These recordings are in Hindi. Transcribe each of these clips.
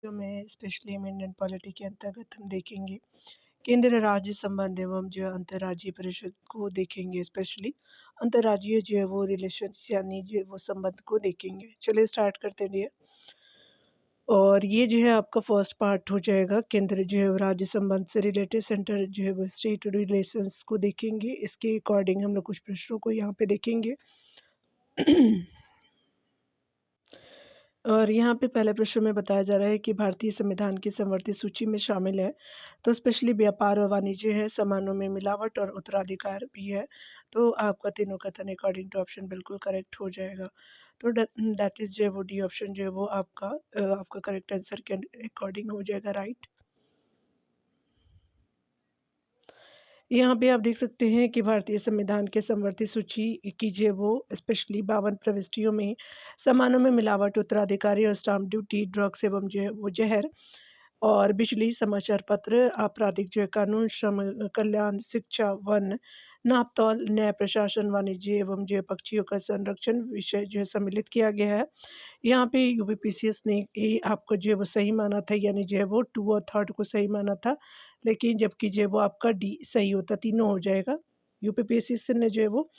जो में स्पेशली हम इंडियन पॉलिटी के अंतर्गत हम देखेंगे केंद्र राज्य संबंध एवं जो अंतर्राज्यीय परिषद को देखेंगे स्पेशली अंतर्राज्यीय जो है वो रिलेशंस यानी जो वो संबंध को देखेंगे। चलिए स्टार्ट करते हैं डियर। और ये जो है आपका फर्स्ट पार्ट हो जाएगा, केंद्र जो है वो राज्य संबंध से रिलेटेड, सेंटर जो है वो स्टेट रिलेशंस को देखेंगे। इसके अकॉर्डिंग हम लोग कुछ प्रश्नों को यहाँ पे देखेंगे। और यहाँ पे पहले प्रश्न में बताया जा रहा है कि भारतीय संविधान की समवर्ती सूची में शामिल है, तो स्पेशली व्यापार और वाणिज्य है, सामानों में मिलावट और उत्तराधिकार भी है। तो आपका तीनों कथन अकॉर्डिंग टू ऑप्शन बिल्कुल करेक्ट हो जाएगा। तो दैट इज जो है वो डी ऑप्शन जो है वो आपका करेक्ट आंसर के अकॉर्डिंग हो जाएगा, राइट। यहाँ पे आप देख सकते हैं कि भारतीय संविधान के समवर्ती सूची की जो है वो स्पेशली 52 प्रविष्टियों में सामानों में मिलावट, उत्तराधिकारी और स्टाम्प ड्यूटी, ड्रग्स एवं जो है वो जहर और बिजली, समाचार पत्र, आपराधिक जो है कानून, श्रम कल्याण, शिक्षा, वन, नापतौल, न्याय प्रशासन, वाणिज्य एवं जो है पक्षियों का संरक्षण विषय जो है सम्मिलित किया गया है। यहाँ पे यूपीपीसीएस ने ये आपको जो है वो सही माना था, यानी जो है वो 2 और 3 को सही माना था, लेकिन जबकि जो है वो आपका डी सही होता, तीनों हो जाएगा। यूपीपीसीएस ने जो है वो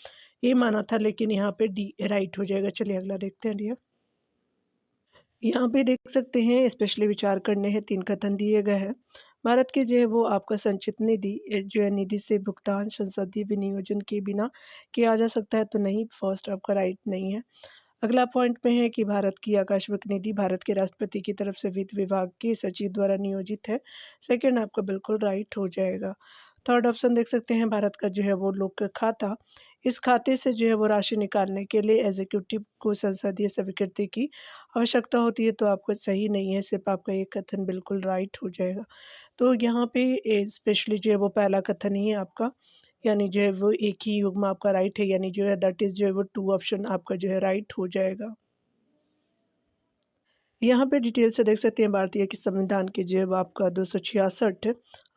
ये माना था, लेकिन यहाँ पे डी राइट हो जाएगा। चलिए अगला देखते हैं डियर। यहाँ पे देख सकते हैं स्पेशली विचार करने हैं, 3 कथन दिए गए हैं। भारत के जो है वो आपका संचित निधि जो है निधि से भुगतान संसदीय विनियोजन के बिना किया जा सकता है, तो नहीं, फर्स्ट आपका राइट नहीं है। अगला पॉइंट में है कि भारत की आकस्मिक निधि भारत के राष्ट्रपति की तरफ से वित्त विभाग के सचिव द्वारा नियोजित है, सेकंड आपका बिल्कुल राइट हो जाएगा। थर्ड ऑप्शन देख सकते हैं, भारत का जो है वो लोक खाता, इस खाते से जो है वो राशि निकालने के लिए एग्जीक्यूटिव को संसदीय स्वीकृति की आवश्यकता होती है, तो आपको सही नहीं है, सिर्फ आपका ये कथन बिल्कुल राइट हो जाएगा। तो यहाँ पे स्पेशली जो है वो पहला कथन ही है आपका, यानी जो है वो एक ही युग्म आपका राइट है, यानी जो है दैट इज़ जो है वो 2 ऑप्शन आपका जो है राइट हो जाएगा। यहाँ पे डिटेल से देख सकते हैं भारतीय के संविधान के जो है वो आपका 266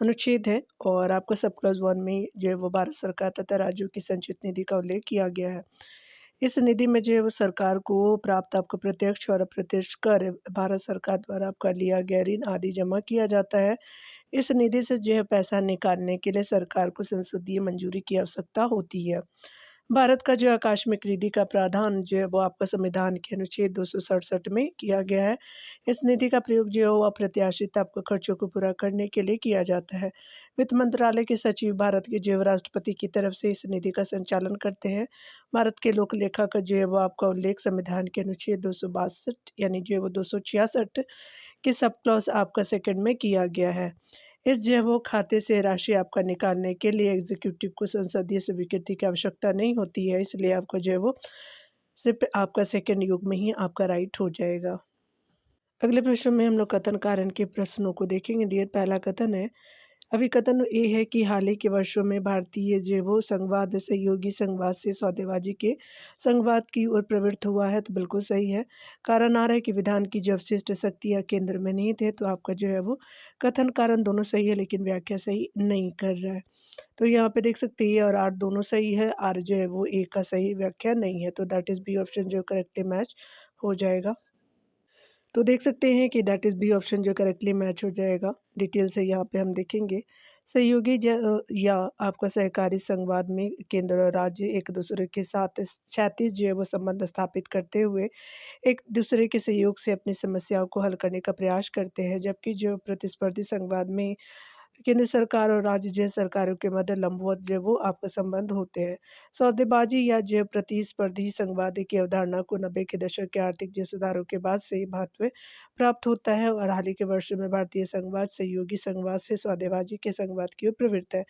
अनुच्छेद है, और आपका सब क्लॉज 1 में जो है वो भारत सरकार तथा राज्यों की संचित निधि का उल्लेख किया गया है। इस निधि में जो है वो सरकार को प्राप्त आपका प्रत्यक्ष और अप्रत्यक्ष कर, भारत सरकार द्वारा आपका लिया गया ऋण आदि जमा किया जाता है। इस निधि से जो है पैसा निकालने के लिए सरकार को संसदीय मंजूरी की आवश्यकता होती है। भारत का जो आकस्मिक निधि का प्रावधान जो है वो आपका संविधान के अनुच्छेद 267 में किया गया है। इस निधि का प्रयोग जो है वो अप्रत्याशित आपको खर्चों को पूरा करने के लिए किया जाता है। वित्त मंत्रालय के सचिव भारत के जो है राष्ट्रपति की तरफ से इस निधि का संचालन करते हैं। भारत के लोक लेखा का जो है वो आपका उल्लेख संविधान के अनुच्छेद 262 यानी जो है वो 266 के सब क्लॉज आपका सेकंड में किया गया है। इस जो है वो खाते से राशि आपका निकालने के लिए एग्जीक्यूटिव को संसदीय स्वीकृति की आवश्यकता नहीं होती है, इसलिए आपको जो है वो सिर्फ आपका सेकंड युग में ही आपका राइट हो जाएगा। अगले प्रश्न में हम लोग कथन कारण के प्रश्नों को देखेंगे डियर। पहला कथन है, अभी कथन ये है कि हाल ही के वर्षों में भारतीय जो है वो संघवाद सहयोगी संघवाद से सौदेबाजी के संघवाद की ओर प्रवृत्त हुआ है, तो बिल्कुल सही है। कारण आ रहा है कि विधान की जो अवशिष्ट शक्तियाँ केंद्र में नहीं थे, तो आपका जो है वो कथन कारण दोनों सही है, लेकिन व्याख्या सही नहीं कर रहा है। तो यहाँ पे देख सकते हैं और आर दोनों सही है, आर जो है वो ए का सही व्याख्या नहीं है, तो दैट इज बी ऑप्शन जो करेक्टली मैच हो जाएगा। तो देख सकते हैं कि दैट इज़ बी ऑप्शन जो करेक्टली मैच हो जाएगा। डिटेल से यहाँ पे हम देखेंगे। सहयोगी या आपका सहकारी संघवाद में केंद्र और राज्य एक दूसरे के साथ क्षैतिज जो है वो संबंध स्थापित करते हुए एक दूसरे के सहयोग से अपनी समस्याओं को हल करने का प्रयास करते हैं, जबकि जो प्रतिस्पर्धी संघवाद में केंद्र सरकार और राज्य जो सरकारों के मध्य लंबवत जो वो आपस संबंध होते हैं। सौदेबाजी या जो प्रतिस्पर्धी संघवाद की अवधारणा को 90 के दशक के आर्थिक जो सुधारों के बाद से ही महत्व प्राप्त होता है, और हाल ही के वर्षों में भारतीय संघवाद सहयोगी संघवाद से सौदेबाजी के संघवाद की ओर प्रवृत्त है,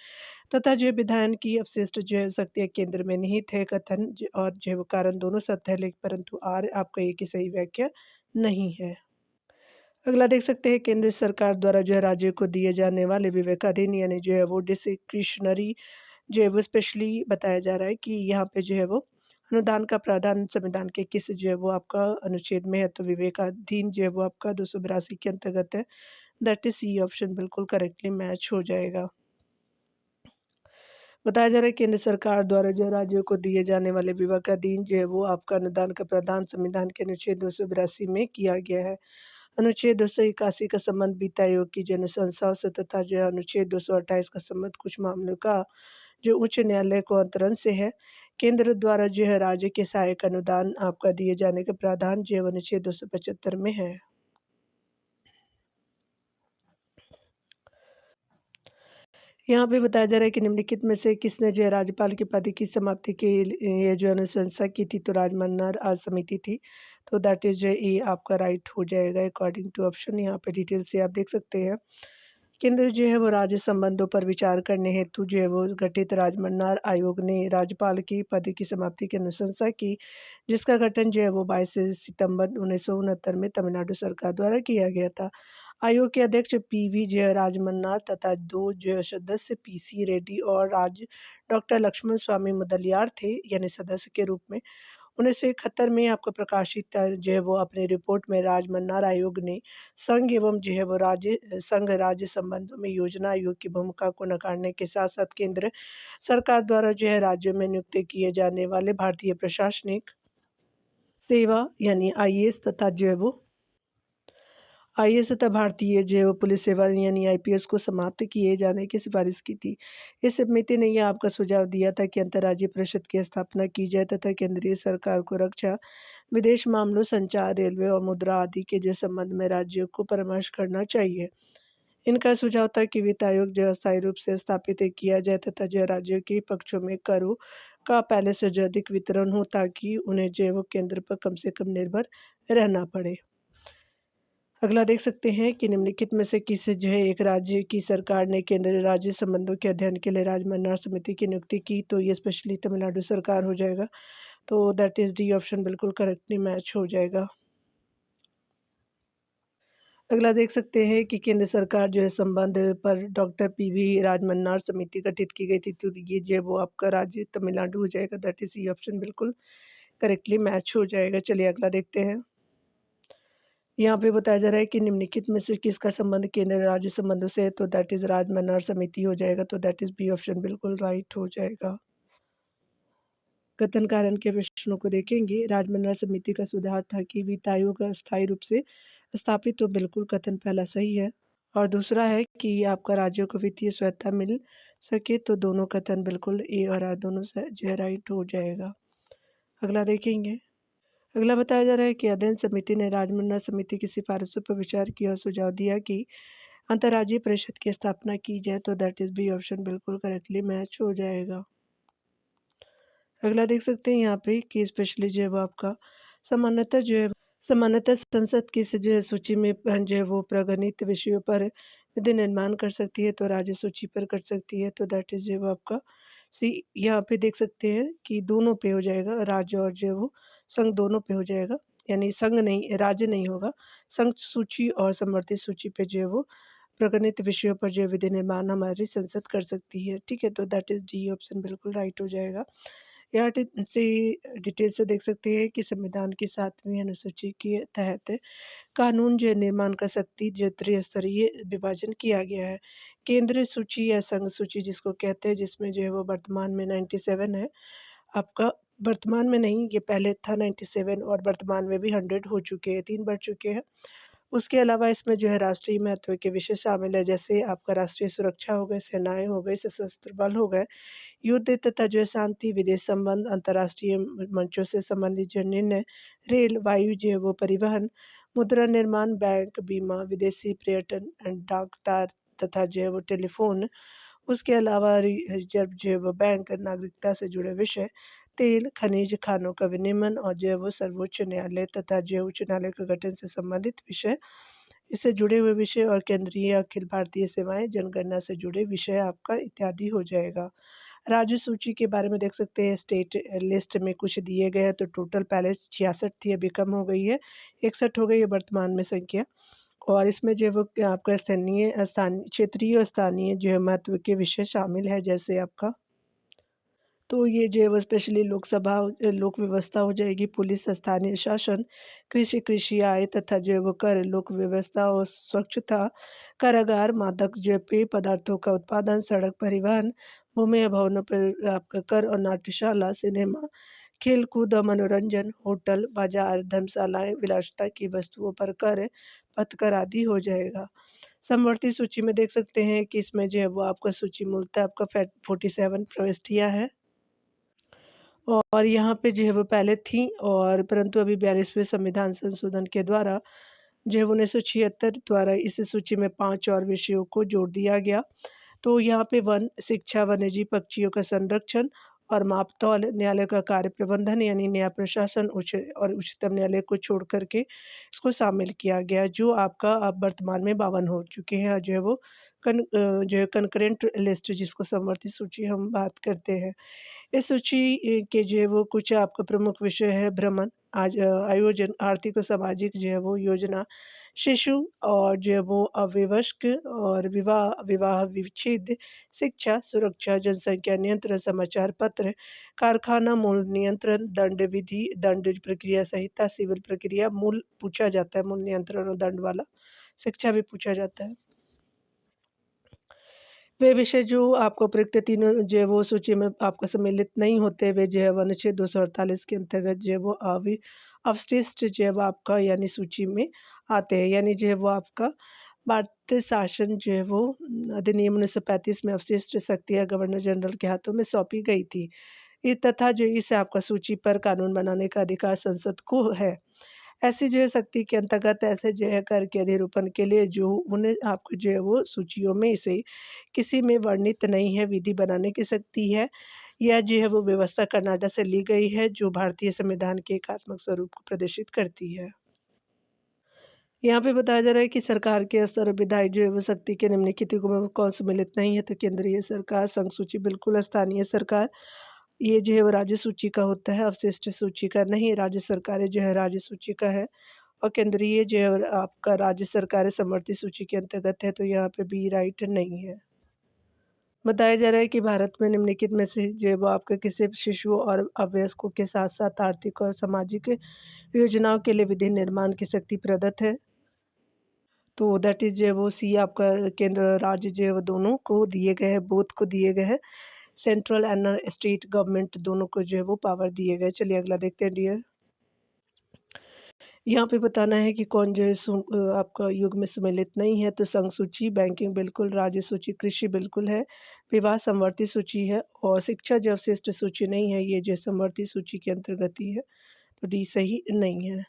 तथा जो विधान की अवशिष्ट जो है शक्तियाँ केंद्र में निहित है। कथन और जो है वो कारण दोनों सत्य है, लेकिन परंतु आर आपका एक ही सही व्याख्या नहीं है। अगला देख सकते हैं, केंद्र सरकार द्वारा जो है राज्य को दिए जाने वाले विवेकाधीन यानी जो है वो डिस्क्रिशनरी जो है वो स्पेशली बताया जा रहा है कि यहाँ पे जो है वो अनुदान का प्रावधान संविधान के किस जो है वो आपका अनुच्छेद में है, तो विवेकाधीन जो है वो आपका 282 के अंतर्गत है। दैट इज सी ऑप्शन बिल्कुल करेक्टली मैच हो जाएगा। बताया जा रहा है केंद्र सरकार द्वारा जो राज्यों को दिए जाने वाले विवेकाधीन जो है वो आपका अनुदान का प्रावधान संविधान के अनुच्छेद 282 में किया गया है। अनुच्छेद 281 का संबंध वित्त आयोग की जो अनुशंसाओं से तथा जो है अनुच्छेद 228 का संबंध कुछ मामलों का जो उच्च न्यायालय को अंतरण से है। केंद्र द्वारा जो है राज्य के सहायक अनुदान आपका दिए जाने का प्रावधान जो है अनुच्छेद 275 में है। यहाँ पे बताया जा रहा है कि निम्नलिखित में से किसने जो है राज्यपाल के पद की समाप्ति के लिए जो अनुशंसा की थी, तो राजमन्नार समिति थी। तो दैट इज ए आपका राइट हो जाएगा अकॉर्डिंग टू ऑप्शन। यहाँ पे डिटेल से आप देख सकते हैं। केंद्र जो है वो राज्य संबंधों पर विचार करने हेतु जो है वो गठित राजमन्नार आयोग ने राज्यपाल की पद की समाप्ति की अनुशंसा की, जिसका गठन जो है वो 22 सितंबर 1969 में तमिलनाडु सरकार द्वारा किया गया था। आयोग के अध्यक्ष पीवी जय राजमन्नार तथा 2 जो सदस्य पीसी रेड्डी और राज डॉक्टर लक्ष्मण स्वामी मुदलियार थे, यानी सदस्य के रूप में। 1971 में आपका प्रकाशित जो है वो अपनी रिपोर्ट में राजमन्नार आयोग ने संघ एवं जो है वो संघ राज्य संबंधों में योजना आयोग की भूमिका को नकारने के साथ साथ केंद्र सरकार द्वारा जो है राज्यों में नियुक्त किए जाने वाले भारतीय प्रशासनिक सेवा यानी आईएएस तथा जो है वो आईएएस तथा भारतीय जो है वो पुलिस सेवा यानी आईपीएस को समाप्त किए जाने की सिफारिश की थी। इस समिति ने यह आपका सुझाव दिया था कि अंतर्राज्यीय परिषद की स्थापना की जाए तथा केंद्रीय सरकार को रक्षा, विदेश मामलों, संचार, रेलवे और मुद्रा आदि के जो संबंध में राज्यों को परामर्श करना चाहिए। इनका सुझाव था कि वित्त आयोग जो अस्थायी रूप से स्थापित किया जाए तथा जो राज्यों के पक्षों में करों का पहले से जो अधिक वितरण हो, ताकि उन्हें जो है वो केंद्र पर कम से कम निर्भर रहना पड़े। अगला देख सकते हैं कि निम्नलिखित में से किस जो है एक राज्य की सरकार ने केंद्र राज्य संबंधों के अध्ययन के लिए राजमन्नार समिति की नियुक्ति की, तो ये स्पेशली तमिलनाडु सरकार हो जाएगा। तो दैट इज डी ऑप्शन बिल्कुल करेक्टली मैच हो जाएगा। अगला देख सकते हैं कि केंद्र सरकार जो है संबंध पर डॉक्टर पीवी राजमन्नार समिति गठित की गई थी, तो ये जो है वो आपका राज्य तमिलनाडु हो जाएगा। दैट इज ये ऑप्शन बिल्कुल करेक्टली मैच हो जाएगा। चलिए अगला देखते हैं। यहाँ पे बताया जा रहा है कि निम्नलिखित में से किसका संबंध केंद्र राज्य संबंधों से है, तो दैट इज राजमन्नार समिति हो जाएगा। तो दैट इज बी ऑप्शन बिल्कुल राइट हो जाएगा। कथन कारण के प्रश्नों को देखेंगे। राजमन्नार समिति का सुधार था कि वित्त आयोग अस्थायी रूप से स्थापित, तो बिल्कुल कथन पहला सही है। और दूसरा है कि आपका राज्यों को वित्तीय स्वायत्तता मिल सके, तो दोनों कथन बिल्कुल ए और आर दोनों जो राइट हो जाएगा। अगला देखेंगे। अगला बताया जा रहा है कि अध्ययन समिति ने राजमन्ना समिति की सिफारिशों पर विचार किया और सुझाव दिया कि अंतर्राज्यीय परिषद की स्थापना की जाए, तो दैट इज बी ऑप्शन बिल्कुल करेक्टली मैच हो जाएगा। अगला देख सकते हैं यहाँ पे कि स्पेशली जो है वो आपका समानतः संसद की से जो है सूची में जो है वो प्रगणित विषयों पर विधि निर्माण कर सकती है, तो राज्य सूची पर कर सकती है। तो दैट इज जो है वो आपका सी। यहाँ पे देख सकते हैं कि दोनों पे हो जाएगा, राज्य और जो है वो संघ दोनों पे हो जाएगा, यानी संघ नहीं, राज्य नहीं होगा। संघ सूची और समवर्ती सूची पे जो है वो प्रगणित विषयों पर जो है विधि निर्माण हमारी संसद कर सकती है। ठीक है, तो दैट इज डी ऑप्शन बिल्कुल राइट हो जाएगा। यहाँ से डिटेल से देख सकते हैं कि संविधान की 7वीं अनुसूची के तहत कानून जो है निर्माण का शक्ति जो त्रिस्तरीय विभाजन किया गया है। केंद्रीय सूची या संघ सूची जिसको कहते हैं, जिसमें जो है वो वर्तमान में 97 है। आपका वर्तमान में नहीं, ये पहले था 97 और वर्तमान में भी 100 हो चुके हैं, 3 बढ़ चुके हैं। उसके अलावा इसमें जो है राष्ट्रीय महत्व के विषय शामिल है, जैसे आपका राष्ट्रीय सुरक्षा हो गए, सेनाएं हो गई, सशस्त्र बल हो गए, युद्ध तथा जो है शांति, विदेश संबंध, अंतर्राष्ट्रीय मंचों से संबंधित जो निर्णय, रेल, वायु जो है वो परिवहन, मुद्रा निर्माण, बैंक, बीमा, विदेशी पर्यटन, डाक तार तथा जो है वो टेलीफोन। उसके अलावा रिजर्व जो है वो बैंक, नागरिकता से जुड़े विषय, तेल, खनिज, खानों का विनिमय और जो है वो सर्वोच्च न्यायालय तथा जो है उच्च न्यायालय का गठन से संबंधित विषय, इससे जुड़े हुए विषय और केंद्रीय अखिल भारतीय सेवाएं, जनगणना से जुड़े विषय आपका इत्यादि हो जाएगा। राज्य सूची के बारे में देख सकते हैं, स्टेट लिस्ट में कुछ दिए गए हैं, तो टोटल पहले 66 थी, अभी कम हो गई है, 61 हो गई है वर्तमान में संख्या। और इसमें जो है वो आपका क्षेत्रीय और स्थानीय जो है महत्व के विषय शामिल है, जैसे आपका तो ये जो है वो स्पेशली लोकसभा लोक व्यवस्था हो जाएगी, पुलिस, स्थानीय शासन, कृषि आय तथा जो है वो कर, लोक व्यवस्था और स्वच्छता, कारागार, मादक जो है पेय पदार्थों का उत्पादन, सड़क परिवहन, भूमि या भवनों पर आपका कर और नाट्यशाला, सिनेमा, खेल-कूद और मनोरंजन, होटल, बाज़ार, धर्मशालाएँ, विलासिता की वस्तुओं पर कर, पथकर आदि हो जाएगा। समवर्ती सूची में देख सकते हैं कि इसमें जो है वो आपका सूची मूलतः आपका फैट 47 प्रविष्टियाँ हैं और यहाँ पे जो है वो पहले थी और परंतु अभी 42वें संविधान संशोधन के द्वारा जो है 1976 द्वारा इस सूची में 5 और विषयों को जोड़ दिया गया। तो यहाँ पे वन, शिक्षा, वन्यजीव, पक्षियों का संरक्षण और मापतौल, न्यायालय का कार्य प्रबंधन यानी न्याय प्रशासन, उच्च और उच्चतम न्यायालय को छोड़ कर के इसको शामिल किया गया, जो आपका अब वर्तमान में 52 हो चुके हैं और जो है वो जो है कंकरेंट लिस्ट जिसको समवर्ती सूची हम बात करते हैं। इस सूची के जो है वो कुछ आपका प्रमुख विषय है भ्रमण, आयोजन, आर्थिक और सामाजिक जो है वो योजना, शिशु और जो है वो अविवस्क और विवाह विच्छेद, शिक्षा, सुरक्षा, जनसंख्या नियंत्रण, समाचार पत्र, कारखाना मूल नियंत्रण, दंड विधि, दंड प्रक्रिया संहिता, सिविल प्रक्रिया, मूल पूछा जाता है, मूल नियंत्रण और दंड वाला, शिक्षा भी पूछा जाता है। वे विषय जो आपको उपरोक्त तीनों जो है वो सूची में आपको सम्मिलित नहीं होते, वे जो है अनुच्छेद 248 के अंतर्गत जो है वो अवशिष्ट जो है वो आपका यानी सूची में आते हैं। यानी जो है वो आपका भारतीय शासन जो है वो अधिनियम 1935 में अवशिष्ट शक्तियाँ गवर्नर जनरल के हाथों में सौंपी गई थी। ये तथा जो इस आपका सूची पर कानून बनाने का अधिकार संसद को है। ऐसी जो है शक्ति के अंतर्गत ऐसे जो है कर के अधिरूपण के लिए जो उन्हें आपको जो है वो सूचियों में से किसी में वर्णित नहीं है विधि बनाने की शक्ति है या जो है वो व्यवस्था कनाडा से ली गई है जो भारतीय संविधान के एकात्मक स्वरूप को प्रदर्शित करती है। यहाँ पे बताया जा रहा है कि सरकार के स्तर और विधायी जो है वो शक्ति के निम्नलिखित में कौन सम्मिलित नहीं है, तो केंद्रीय सरकार, संघ सूची बिल्कुल, स्थानीय सरकार ये जो है वो राज्य सूची का होता है, अवशिष्ट सूची का नहीं, राज्य सरकारें जो है राज्य सूची का है और केंद्रीय जो है आपका राज्य सरकारें समवर्ती सूची के अंतर्गत है, तो यहाँ पे बी राइट नहीं है। बताया जा रहा है कि भारत में निम्नलिखित में से जो है वो आपके किसी शिशुओं और अवयस्कों के साथ-साथ आर्थिक और सामाजिक योजनाओं के लिए विधि निर्माण की शक्ति प्रदत्त है। तो दैट इज़ जो है वो सी आपका केंद्र राज्य जो है वो दोनों को दिए गए हैं, बोथ को दिए गए हैं। सेंट्रल एंड स्टेट गवर्नमेंट दोनों को जो है वो पावर दिए गए। चलिए अगला देखते हैं डियर। यहाँ पे बताना है कि कौन जो है आपका युग में सम्मिलित नहीं है, तो संघ सूची, बैंकिंग बिल्कुल, राज्य सूची, कृषि बिल्कुल है, विवाह समवर्ती सूची है और शिक्षा जो अवशिष्ट सूची नहीं है, ये जो समवर्ती सूची के अंतर्गत ही है, तो डी सही नहीं है।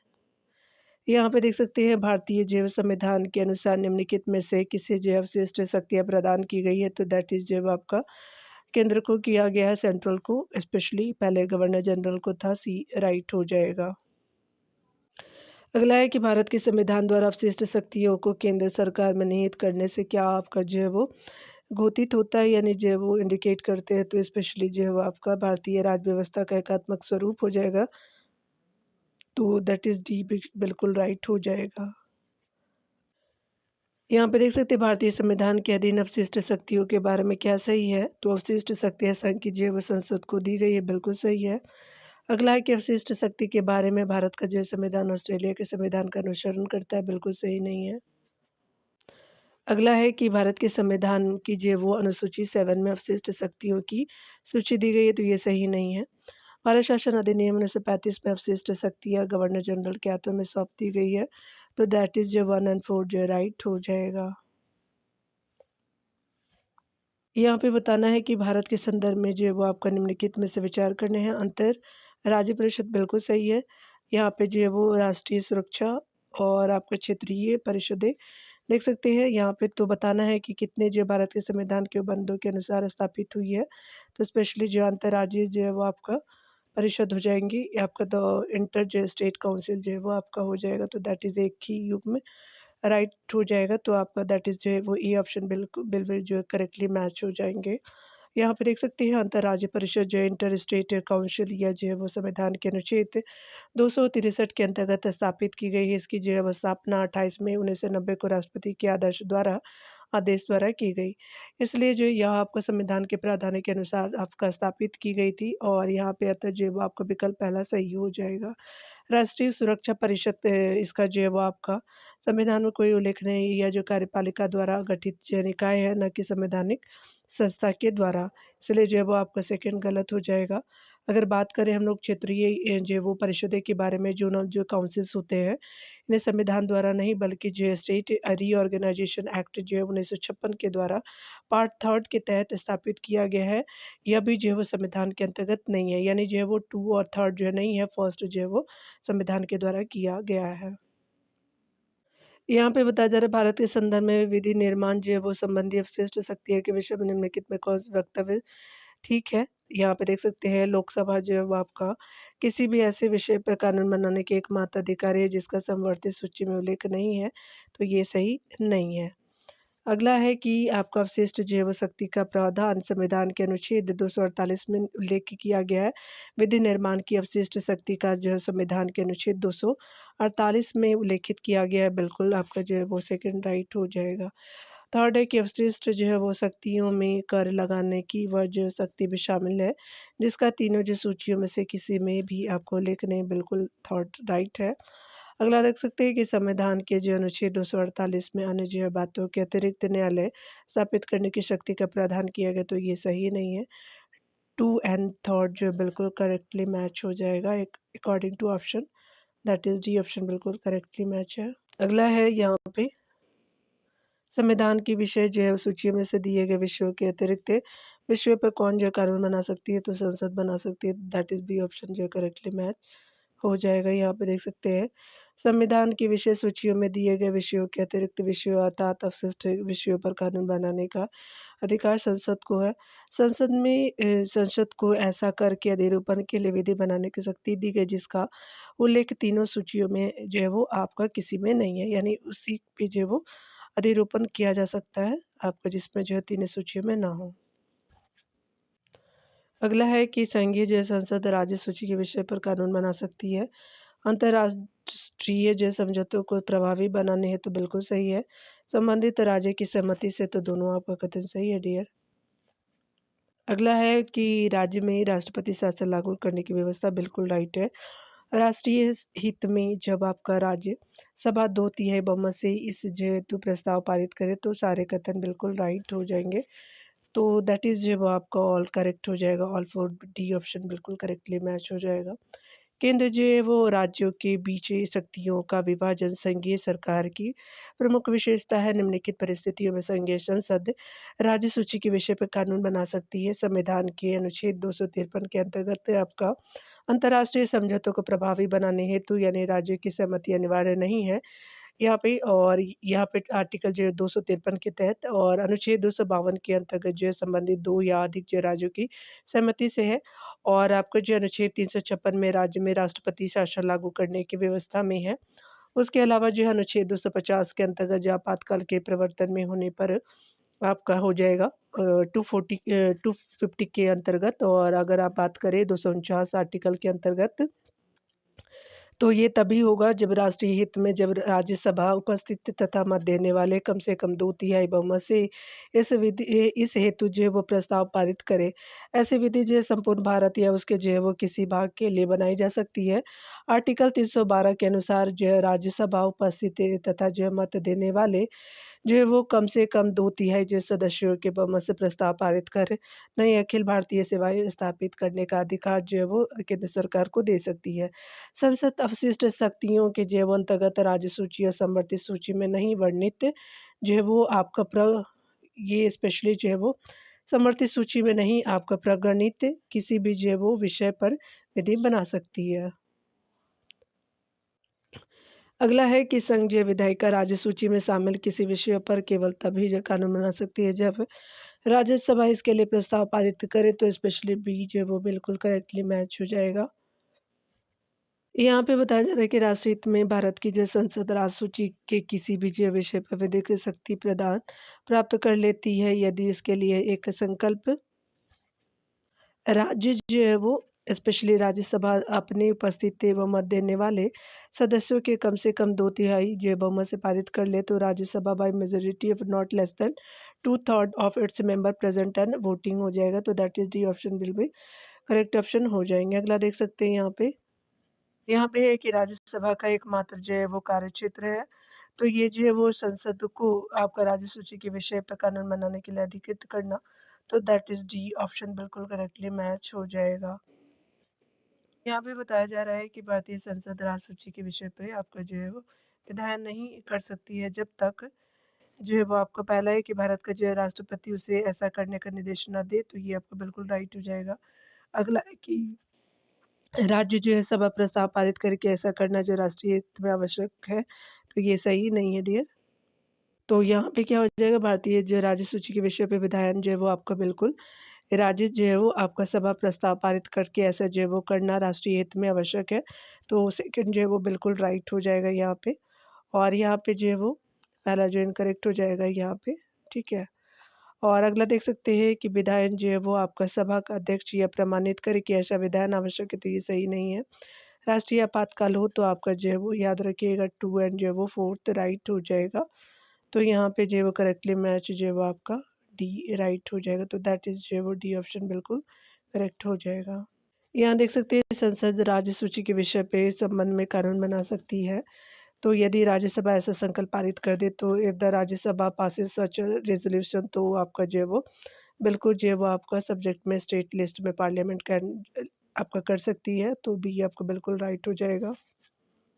यहाँ पे देख सकते हैं भारतीय जैव संविधान के अनुसार निम्नलिखित में से किसे जो अवशिष्ट शक्तियाँ प्रदान की गई है, तो दैट इज़ जो आपका केंद्र को किया गया है, सेंट्रल को स्पेशली, पहले गवर्नर जनरल को था, सी राइट हो जाएगा। अगला है कि भारत के संविधान द्वारा अवशिष्ट शक्तियों को केंद्र सरकार में निहित करने से क्या आपका जो है वो घोषित होता है, यानी जो है वो इंडिकेट करते हैं, तो स्पेशली जो है वो आपका भारतीय राज्य व्यवस्था का एकात्मक स्वरूप हो जाएगा, तो दैट इज़ डी बिल्कुल राइट हो जाएगा। यहाँ पे देख सकते हैं भारतीय संविधान के अधीन अवशिष्ट शक्तियों के बारे में क्या सही है, तो अवशिष्ट शक्तियाँ संघ की जो है वो संसद को दी गई है, बिल्कुल सही है। अगला है कि अवशिष्ट शक्ति के बारे में भारत का जो है संविधान ऑस्ट्रेलिया के संविधान का अनुसरण करता है, बिल्कुल सही नहीं है। अगला है कि भारत के संविधान की जो है वो अनुसूची 7 में अवशिष्ट शक्तियों की सूची दी गई है, तो ये सही नहीं है। भारत शासन अधिनियम 1935 में अवशिष्ट शक्तियाँ गवर्नर जनरल के हाथों में सौंप दी गई है, तो दैट इज़ जो 1 एंड 4 जो राइट हो जाएगा। यहाँ पे बताना है कि भारत के संदर्भ में जो है वो आपका निम्नलिखित में से विचार करने हैं। अंतर राज्य परिषद बिल्कुल सही है। यहाँ पे जो है वो राष्ट्रीय सुरक्षा और आपका क्षेत्रीय परिषदें देख सकते हैं। यहाँ पे तो बताना है कि कितने जो भारत के संविधान के बंदों के अनुसार स्थापित हुई है, तो स्पेशली जो अंतर्राज्यीय जो है वो आपका परिषद हो जाएंगी, आपका तो इंटर जो स्टेट काउंसिल जो है वो आपका हो जाएगा, तो दैट इज़ एक ही युग में राइट हो जाएगा, तो आपका दैट इज़ जो है वो ए ऑप्शन बिल्कुल जो है करेक्टली मैच हो जाएँगे। यहाँ पे देख सकते हैं अंतर्राज्यीय परिषद जो है इंटर स्टेट काउंसिल या जो है वो संविधान के अनुच्छेद 263 के अंतर्गत स्थापित की गई है। इसकी जो है वो स्थापना 28 मई 1990 को राष्ट्रपति के आदेश द्वारा की गई। इसलिए जो यह आपका संविधान के प्रावधान के अनुसार आपका स्थापित की गई थी और यहाँ पे अतः जो है वो आपका विकल्प पहला सही हो जाएगा। राष्ट्रीय सुरक्षा परिषद इसका जो है वो आपका संविधान में कोई उल्लेख नहीं या जो कार्यपालिका द्वारा गठित जो निकाय है, न कि संवैधानिक संस्था के द्वारा, इसलिए जो है वो आपका सेकंड गलत हो जाएगा। अगर बात करें हम लोग क्षेत्रीय जो वो परिषदें के बारे में जो काउंसिल्स होते हैं, इन्हें संविधान द्वारा नहीं बल्कि जो स्टेट रीऑर्गेनाइजेशन एक्ट जो है 1956 के द्वारा पार्ट 3 के तहत स्थापित किया गया है। यह भी जो है वो संविधान के अंतर्गत नहीं है, यानी जो है वो 2 और 3 जो है नहीं है, फर्स्ट जो है वो संविधान के द्वारा किया गया है। यहाँ पे बताया जा रहा है भारत के संदर्भ में विधि निर्माण जो है वो संबंधी अवशिष्ट शक्तियों के विषय में निम्नलिखित में कौन सा वक्तव्य ठीक है? यहाँ पे देख सकते हैं लोकसभा जो है वो आपका किसी भी ऐसे विषय पर कानून बनाने के एकमात्र अधिकारी है जिसका समवर्ती सूची में उल्लेख नहीं है, तो ये सही नहीं है। अगला है कि आपका अवशिष्ट जैव शक्ति का प्रावधान संविधान के अनुच्छेद 248 में उल्लेख किया गया है। विधि निर्माण की अवशिष्ट शक्ति का जो है संविधान के अनुच्छेद 248 में उल्लेखित किया गया है। बिल्कुल आपका जो है वो सेकंड राइट हो जाएगा। थर्ड है कि अवशिष्ट जो है वो शक्तियों में कर लगाने की वह जो शक्ति भी शामिल है, जिसका तीनों जो सूचियों में से किसी में भी आपको उल्लेख नहीं, बिल्कुल थर्ड राइट है। अगला देख सकते हैं कि संविधान के जो अनुच्छेद 248 में अन्य जो है बातों के अतिरिक्त न्यायालय स्थापित करने की शक्ति का प्रावधान किया गया, तो ये सही नहीं है। 2 एंड थर्ड जो है बिल्कुल करेक्टली मैच हो जाएगा एक according to option, that is the option बिल्कुल करेक्टली मैच है। अगला है यहाँ पे संविधान की विषय जो है सूची में से दिए गए विषयों के अतिरिक्त विषयों पर कौन जो है कानून बना सकती है, तो संसद बना सकती है, दैट इज बी ऑप्शन जो है करेक्टली मैच हो जाएगा। यहाँ पे देख सकते हैं संविधान की विषय सूचियों में दिए गए विषयों के अतिरिक्त विषयों अर्थात अवशिष्ट विषयों पर कानून बनाने का अधिकार संसद को है। संसद को ऐसा करके अधिरूपण के लिए विधि बनाने की शक्ति दी गई जिसका उल्लेख तीनों सूचियों में जो है वो आपका किसी में नहीं है, यानी उसी पे जो है वो अधिरूपण किया जा सकता है आपका जिसमें जो है तीनों सूचियों में ना हो। अगला है कि संघीय जो है संसद राज्य सूची के विषय पर कानून बना सकती है। अंतर्राष्ट्रीय जो समझौतों को प्रभावी बनाने हेतु तो बिल्कुल सही है। संबंधित राज्य की सहमति से, तो दोनों आपका कथन सही है डियर। अगला है कि राज्य में राष्ट्रपति शासन लागू करने की व्यवस्था, बिल्कुल राइट है। राष्ट्रीय हित में जब आपका राज्य सभा 2/3 बहुमत से इस जो हेतु प्रस्ताव पारित करे तो सारे कथन बिल्कुल राइट हो जाएंगे, तो दैट इज जो आपका ऑल करेक्ट हो जाएगा, ऑल फोर डी ऑप्शन बिल्कुल करेक्टली मैच हो जाएगा। केंद्र जो है वो राज्यों के बीच शक्तियों का विभाजन संघीय सरकार की प्रमुख विशेषता है। निम्नलिखित परिस्थितियों में संघीय संसद राज्य सूची के विषय पर कानून बना सकती है। संविधान के अनुच्छेद 253 के अंतर्गत आपका अंतर्राष्ट्रीय समझौतों को प्रभावी बनाने हेतु यानी राज्यों की सहमति अनिवार्य नहीं है यहाँ पे, और यहाँ पे आर्टिकल जो है 253 के तहत और अनुच्छेद 252 के अंतर्गत जो है संबंधित 2 या अधिक जो राज्यों की सहमति से है, और आपको जो अनुच्छेद 356 में राज्य में राष्ट्रपति शासन लागू करने की व्यवस्था में है। उसके अलावा जो है अनुच्छेद 250 के अंतर्गत जो आपातकाल के प्रवर्तन में होने पर आपका हो जाएगा 250 के अंतर्गत, और अगर आप बात करें 249 आर्टिकल के अंतर्गत तो ये तभी होगा जब राष्ट्रीय हित में जब राज्यसभा उपस्थित तथा मत देने वाले कम से कम 2/3 बहुमत से इस हेतु जो है वो प्रस्ताव पारित करे। ऐसी विधि जो है संपूर्ण भारत या उसके जो है वो किसी भाग के लिए बनाई जा सकती है। आर्टिकल 312 के अनुसार जो है राज्यसभा उपस्थित तथा जो है मत देने वाले जो है वो कम से कम 2/3 जो सदस्यों के बहुमत से प्रस्ताव पारित कर नई अखिल भारतीय सेवाएं स्थापित करने का अधिकार जो है वो केंद्र सरकार को दे सकती है। संसद अवशिष्ट शक्तियों के जैव अंतर्गत राज्य सूची या समवर्ती सूची में नहीं वर्णित जो है वो आपका ये स्पेशली जो है वो समवर्ती सूची में नहीं आपका प्रगणित किसी भी जो है वो विषय पर विधि बना सकती है। अगला है कि संघीय विधायिका राज्य सूची में शामिल किसी विषय पर केवल तभी जो कानून बना सकती है जब राज्यसभा इसके लिए प्रस्ताव पारित करे, तो स्पेशली बी जो है वो बिल्कुल करेक्टली मैच हो जाएगा। यहाँ पे बताया जा रहा है कि राष्ट्रीय हित में भारत की जो संसद राज्य सूची के किसी भी जो विषय पर विधिक शक्ति प्रदान प्राप्त कर लेती है यदि इसके लिए एक संकल्प राज्य जो है वो स्पेशली राज्यसभा अपनी उपस्थिति एवं मत देने वाले सदस्यों के कम से कम 2/3 जो है बहुमत से पारित कर ले, तो Rajya Sabha by majority of not less than 2/3 of its member present and voting हो जाएगा, तो that is the option will be correct option हो जाएंगे। अगला देख सकते हैं यहाँ पे है कि राज्यसभा का एकमात्र जो है वो कार्य क्षेत्र है, तो ये जो है वो संसद को आपका राज्य सूची के विषय पर कानून बनाने के लिए अधिकृत करना, तो दैट इज डी ऑप्शन बिल्कुल करेक्टली मैच हो जाएगा। यहाँ पे बताया जा रहा है कि भारतीय संसद राष्ट्र सूची के विषय पे आपका जो है वो विधायन नहीं कर सकती है जब तक जो है वो आपका पहला है कि भारत का जो है राष्ट्रपति उसे ऐसा करने का निर्देश ना दे, तो ये आपका बिल्कुल राइट हो जाएगा। अगला है कि राज्य जो है सभा प्रस्ताव पारित करके ऐसा करना जो राष्ट्रीय हित में आवश्यक है, तो ये सही नहीं है डियर। तो यहाँ पे क्या हो जाएगा, भारतीय जो राज्य सूची के विषय पे विधायन जो है वो आपका बिल्कुल राज्य जो है वो आपका सभा प्रस्ताव पारित करके ऐसा जो है वो करना राष्ट्रीय हित में आवश्यक है, तो सेकंड जो है वो बिल्कुल राइट हो जाएगा यहाँ पे। और यहाँ पे जो है वो पहला जो इनकरेक्ट हो जाएगा यहाँ पे, ठीक है। और अगला देख सकते हैं कि विधायन जो है वो आपका सभा का अध्यक्ष या प्रमाणित करे कि ऐसा विधायन आवश्यक है, तो ये सही नहीं है। राष्ट्रीय आपातकाल हो तो आपका जो है वो याद रखिएगा 2 एंड जो है वो 4th राइट हो जाएगा। तो यहाँ पे जो है वो करेक्टली मैच जो है वो आपका डी राइट हो जाएगा, तो दैट इज़ जो है वो डी ऑप्शन बिल्कुल करेक्ट हो जाएगा। यहाँ देख सकते हैं संसद राज्य सूची के विषय पे संबंध में कानून बना सकती है। तो यदि राज्यसभा ऐसा संकल्प पारित कर दे, तो if the Rajya Sabha passes such resolution, तो आपका जो है वो बिल्कुल जो है वो आपका सब्जेक्ट में स्टेट लिस्ट में पार्लियामेंट कैन आपका कर सकती है, तो बी आपका बिल्कुल राइट हो जाएगा।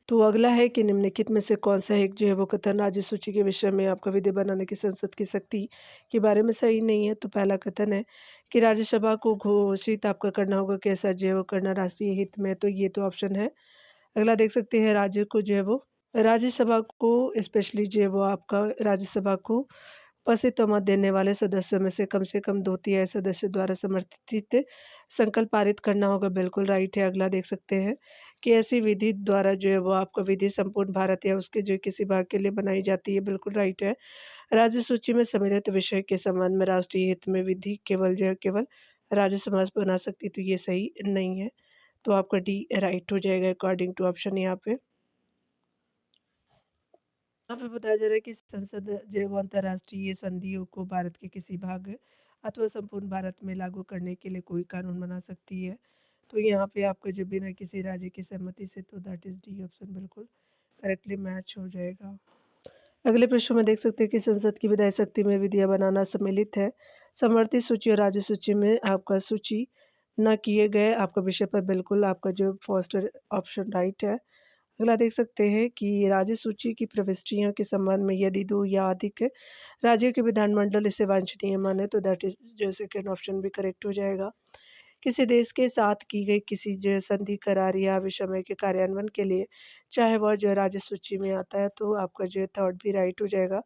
तो अगला है कि निम्नलिखित में से कौन सा एक जो है वो कथन राज्य सूची के विषय में आपका विधि बनाने की संसद की शक्ति के बारे में सही नहीं है। तो पहला कथन है कि राज्यसभा को घोषित आपका करना होगा कि ऐसा जो है वो करना राष्ट्रीय हित में, तो ये तो ऑप्शन है। अगला देख सकते हैं राज्य को जो है वो राज्यसभा को स्पेशली जो है वो आपका राज्यसभा को उपस्थित मत देने वाले सदस्यों में से कम 2/3 सदस्य द्वारा समर्थित संकल्प पारित करना होगा, बिल्कुल राइट है। अगला देख सकते हैं कि ऐसी विधि द्वारा जो है वो आपका विधि संपूर्ण भारत या उसके जो किसी भाग के लिए बनाई जाती है, बिल्कुल राइट है। राज्य सूची में सम्मिलित विषय के संबंध में राष्ट्रीय हित में विधि केवल जो है केवल राज्यसभा बना सकती, तो ये सही नहीं है। तो आपका डी राइट हो जाएगा अकॉर्डिंग टू ऑप्शन यहाँ पे। यहाँ पे बताया जा रहा है कि संसद जो है वो अंतर्राष्ट्रीय संधियों को भारत के किसी भाग अथवा संपूर्ण भारत में लागू करने के लिए कोई कानून बना सकती है। तो यहाँ पे आपको जो बिना किसी राज्य की सहमति से, तो दैट इज डी ऑप्शन बिल्कुल करेक्टली मैच हो जाएगा। अगले प्रश्न में देख सकते हैं कि संसद की विधायी शक्ति में विधियां बनाना सम्मिलित है। समवर्ती सूची और राज्य सूची में आपका सूची न किए गए आपका विषय पर बिल्कुल आपका जो फर्स्ट ऑप्शन राइट है। अगला देख सकते हैं कि राज्य सूची की प्रविष्टियों के संबंध में यदि 2 या अधिक राज्यों के विधानमंडल इसे वांछनीय माने, तो दैट इज जो सेकेंड ऑप्शन भी करेक्ट हो जाएगा। किसी देश के साथ की गई किसी जो संधि करार या विषमय के कार्यान्वयन के लिए चाहे वह जो है राज्य सूची में आता है, तो आपका जो है थर्ड भी राइट हो जाएगा।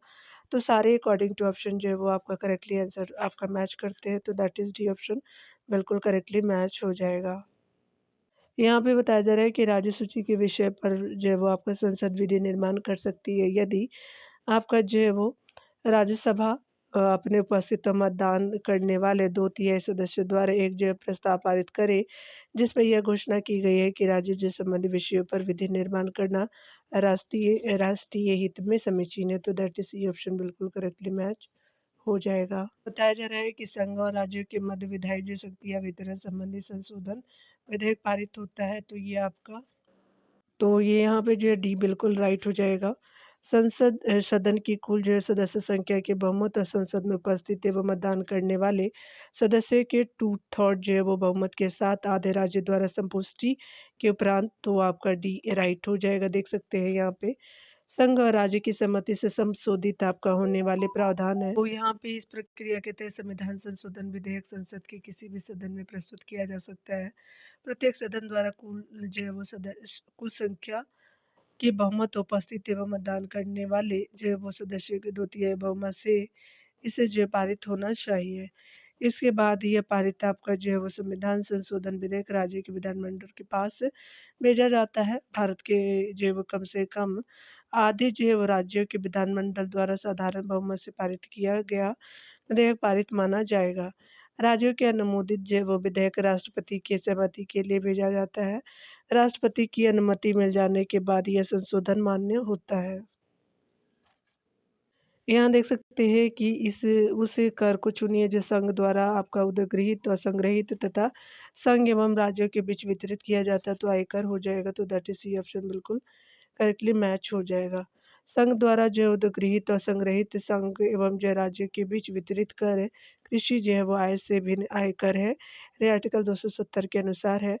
तो सारे अकॉर्डिंग टू ऑप्शन जो है वो आपका करेक्टली आंसर आपका मैच करते हैं, तो दैट इज डी ऑप्शन बिल्कुल करेक्टली मैच हो जाएगा। यहाँ पे बताया जा रहा है कि राज्य सूची के विषय पर जो है वो आपका संसद विधि निर्माण कर सकती है यदि आपका जो है वो राज्यसभा अपने उपस्थित मतदान करने वाले 2/3 सदस्यों द्वारा एक जो है प्रस्ताव पारित करे, जिसमें यह घोषणा की गई है कि राज्य जो संबंधी विषयों पर विधि निर्माण करना राष्ट्रीय राष्ट्रीय हित में समीचीन है, तो दैट इज सी ऑप्शन बिल्कुल करेक्टली मैच हो जाएगा। बताया जा रहा है कि संघ और राज्यों के मध्य विधायी जो शक्तियाँ वितरण संबंधी संशोधन विधेयक पारित होता है, तो ये आपका तो ये यहाँ पे जो है डी बिल्कुल राइट हो जाएगा। संसद सदन की कुल जो है सदस्य संख्या के बहुमत और संसद में उपस्थित एवं मतदान करने वाले सदस्य के 2/3 जो है वो बहुमत के साथ आधे राज्य द्वारा संपुष्टि के उपरांत, तो आपका डी राइट हो जाएगा। देख सकते हैं यहाँ पे संघ और राज्य की सहमति से संशोधित आपका होने वाले प्रावधान है। तो यहाँ पे इस प्रक्रिया के तहत संविधान संशोधन विधेयक संसद के किसी भी सदन में प्रस्तुत किया जा सकता है। प्रत्येक सदन द्वारा कुल जो है वो सदस्य कुल संख्या के बहुमत उपस्थित एवं मतदान करने वाले जो है वो सदस्यों के 2/3 बहुमत से इसे जो है पारित होना चाहिए। इसके बाद यह पारित आपका जो है वो संविधान संशोधन विधेयक राज्य के विधानमंडल के पास भेजा जाता है। भारत के जो है वो कम से कम आधे जो है वो राज्यों के विधानमंडल द्वारा साधारण बहुमत से पारित किया गया विधेयक पारित माना जाएगा। राज्यों के अनुमोदित जो है वो विधेयक राष्ट्रपति की सहमति के लिए भेजा जाता है। राष्ट्रपति की अनुमति मिल जाने के बाद यह संशोधन मान्य होता है। यहाँ देख सकते हैं कि इस उस कर को चुनिए जो संघ द्वारा आपका उदगृहित और संग्रहित तथा संघ एवं राज्यों के बीच वितरित किया जाता है, तो आयकर हो जाएगा, तो दैट इज सी ऑप्शन बिल्कुल करेक्टली मैच हो जाएगा। संघ द्वारा जो गृहीत और संग्रहित संघ एवं जो राज्य के बीच वितरित कर है, कृषि जो है वो आय से भिन्न आयकर है। ये आर्टिकल 270 के अनुसार है।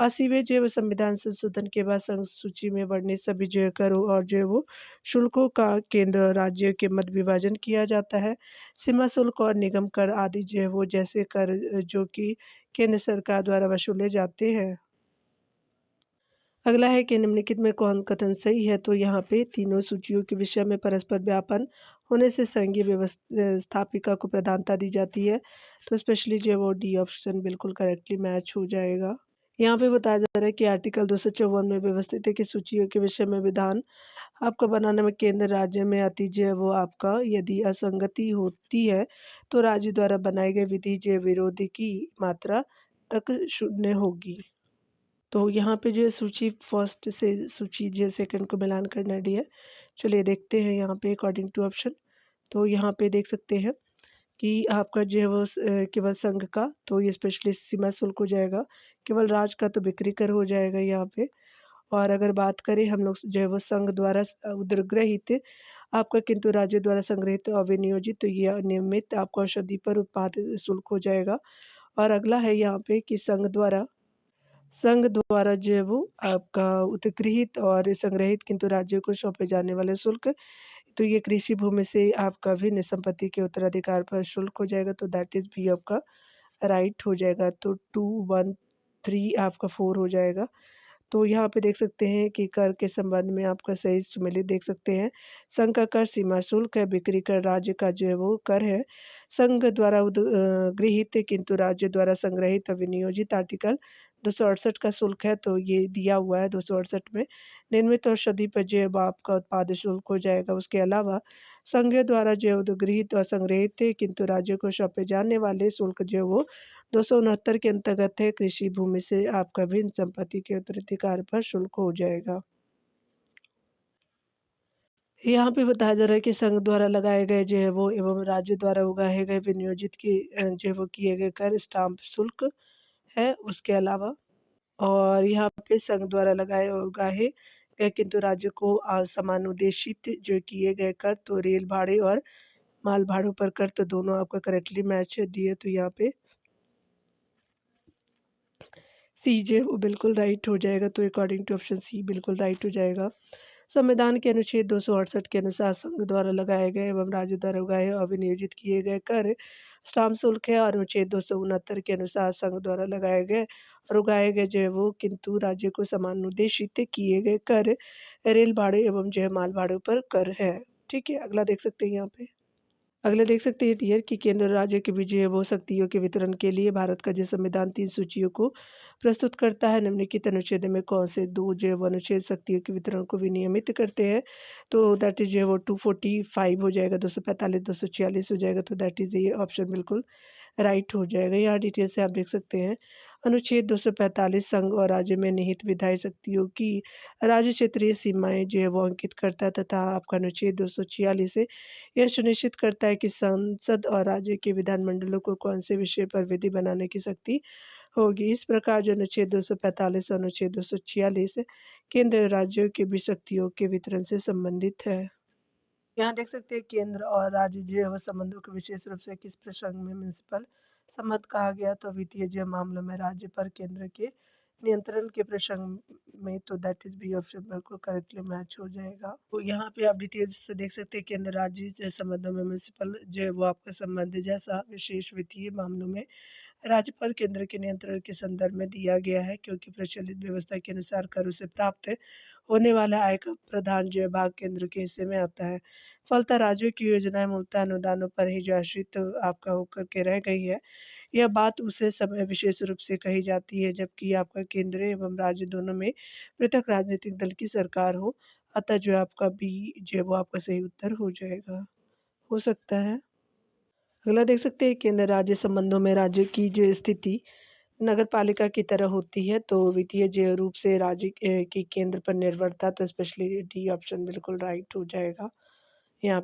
80वें जो है वो संविधान संशोधन के बाद संघ सूची में वर्णित सभी जो है करों और जो है वो शुल्कों का केंद्र और राज्य के मध्य विभाजन किया जाता है। सीमा शुल्क और निगम कर आदि जो है वो जैसे कर जो कि केंद्र सरकार द्वारा वसूले जाते हैं। अगला है कि निम्नलिखित में कौन कथन सही है? तो यहाँ पे तीनों सूचियों के विषय में परस्पर व्यापन होने से संघीय व्यवस्थापिका को प्रधानता दी जाती है। तो स्पेशली जो है वो डी ऑप्शन बिल्कुल करेक्टली मैच हो जाएगा। यहाँ पे बताया जा रहा है कि आर्टिकल 254 में व्यवस्थित है कि सूचियों के विषय में विधान आपका बनाने में केंद्र राज्य में अति जो है वो आपका यदि असंगति होती है तो राज्य द्वारा बनाई गई विधि जो विरोधी की मात्रा तक शून्य होगी। तो यहाँ पे जो है सूची फर्स्ट से सूची जो सेकंड को मिलान करना है। चलिए देखते हैं यहाँ पे अकॉर्डिंग टू ऑप्शन। तो यहाँ पे देख सकते हैं कि आपका जो है वो केवल संघ का तो ये स्पेशली सीमा शुल्क हो जाएगा। केवल राज्य का तो बिक्री कर हो जाएगा यहाँ पे। और अगर बात करें हम लोग जो है वो संघ द्वारा उद्ग्रहित आपका किंतु राज्य द्वारा संग्रहित और विनियोजित तो ये अनियमित आपको औषधि पर उत्पादित शुल्क हो जाएगा। और अगला है यहाँ पे कि संघ द्वारा जो है वो आपका उत्गृहित और संग्रहित किंतु राज्यों को सौंपे जाने वाले शुल्क तो ये कृषि भूमि से आपका भिन्न संपत्ति के उत्तराधिकार पर शुल्क हो जाएगा। तो दैट इज बी आपका राइट हो जाएगा। तो 213 आपका 4 हो जाएगा। तो यहाँ पे देख सकते हैं कि कर के संबंध में आपका सही सुमेलित देख सकते हैं। संघ का कर सीमा शुल्क है, बिक्री कर राज्य का जो है वो कर है। संघ द्वारा गृहीत किंतु राज्य द्वारा संग्रहित और विनियोजित आर्टिकल 268 का शुल्क है तो ये दिया हुआ है 268 में। निर्मित औषधि पर जो है वो आपका उत्पाद शुल्क हो जाएगा। उसके अलावा संघ द्वारा जो है गृहीत और संग्रहित किंतु राज्य को सौंपे जाने वाले शुल्क जो है वो 269 के अंतर्गत है। कृषि भूमि से आपका भिन्न संपत्ति के उत्तराधिकार पर शुल्क हो जाएगा। यहाँ पे बताया जा रहा है कि संघ द्वारा लगाए गए जो है वो एवं राज्य द्वारा उगाए गए विनियोजित की जो है वो किए गए कर स्टाम्प शुल्क है। उसके अलावा और यहाँ पे संघ द्वारा लगाए और उगाए गए किंतु राज्य को समानुदेशित जो किए गए कर तो रेल भाड़े और माल भाड़ों पर कर तो दोनों आपका करेक्टली मैच दिए। तो यहाँ पे सी जो है वो बिल्कुल राइट हो जाएगा। तो अकॉर्डिंग टू ऑप्शन सी बिल्कुल राइट हो जाएगा। संविधान के अनुच्छेद 268 के अनुसार संघ द्वारा लगाए गए एवं राज्य द्वारा उगाए और विनियोजित किए गए कर स्टाम्प शुल्क है। और अनुच्छेद 269 के अनुसार संघ द्वारा लगाए गए और उगाए गए जो है वो किंतु राज्य को समानुदेशित किए गए कर रेल भाड़े एवं जो है माल भाड़ों पर कर है। ठीक है, अगला देख सकते हैं यहाँ पे। अगले देख सकते हैं टियर कि केंद्र राज्य के बीच जो है वो शक्तियों के वितरण के लिए भारत का जो संविधान 3 सूचियों को प्रस्तुत करता है। निम्नलिखित अनुच्छेद में कौन से दो जो है वो अनुच्छेद शक्तियों के वितरण को विनियमित करते हैं? तो दैट इज जो है वो 245 हो जाएगा, 245, 246 हो जाएगा। तो दैट इज ये ऑप्शन बिल्कुल राइट हो जाएगा। यहाँ डिटेल से आप देख सकते हैं। अनुच्छेद 245 संघ और राज्य में निहित विधायी शक्तियों की राज्य क्षेत्रीय सीमाएं जो है वो अंकित करता है तथा आपका अनुच्छेद 246 है यह सुनिश्चित करता है कि संसद और राज्य के विधानमंडलों को कौन से विषय पर विधि बनाने की शक्ति होगी। इस प्रकार जो अनुच्छेद 245 और अनुच्छेद 246 केंद्र राज्यों के बीच शक्तियों के वितरण से संबंधित है। यहाँ देख सकते हैं केंद्र और राज्य जो है वो संबंधों को विशेष रूप से किस प्रसंग में म्युनिसिपल संबंध कहा गया? तो वित्तीय जो मामलों में राज्य पर केंद्र के नियंत्रण के प्रसंग में। तो दैट इज बी ऑप्शन बिल्कुल करेक्टली मैच हो जाएगा। तो यहाँ पे आप डिटेल्स से देख सकते हैं केंद्र राज्य जो संबंधों में म्युनिसिपल जो है वो आपका संबंध जैसा विशेष वित्तीय मामलों में राज्य पर केंद्र के नियंत्रण के संदर्भ में दिया गया है क्योंकि प्रचलित व्यवस्था के अनुसार कर से प्राप्त होने वाला आय का प्रधान जो है भाग केंद्र के हिस्से में आता है। फलतः राज्यों की योजनाएं मूलतः अनुदानों पर ही जो आश्रित आपका होकर के रह गई है। यह बात उसे समय विशेष रूप से कही जाती है जबकि आपका केंद्र एवं राज्य दोनों में पृथक राजनीतिक दल की सरकार हो। अतः जो आपका बी जो है वो आपका सही उत्तर हो जाएगा, हो सकता है। अगला देख सकते हैं केंद्र राज्य संबंधों में राज्य की जो स्थिति नगर पालिका की तरह होती है तो वित्तीय जो रूप से राज्य की केंद्र पर निर्भरता तो स्पेशली डी ऑप्शन बिल्कुल राइट हो जाएगा। यहाँ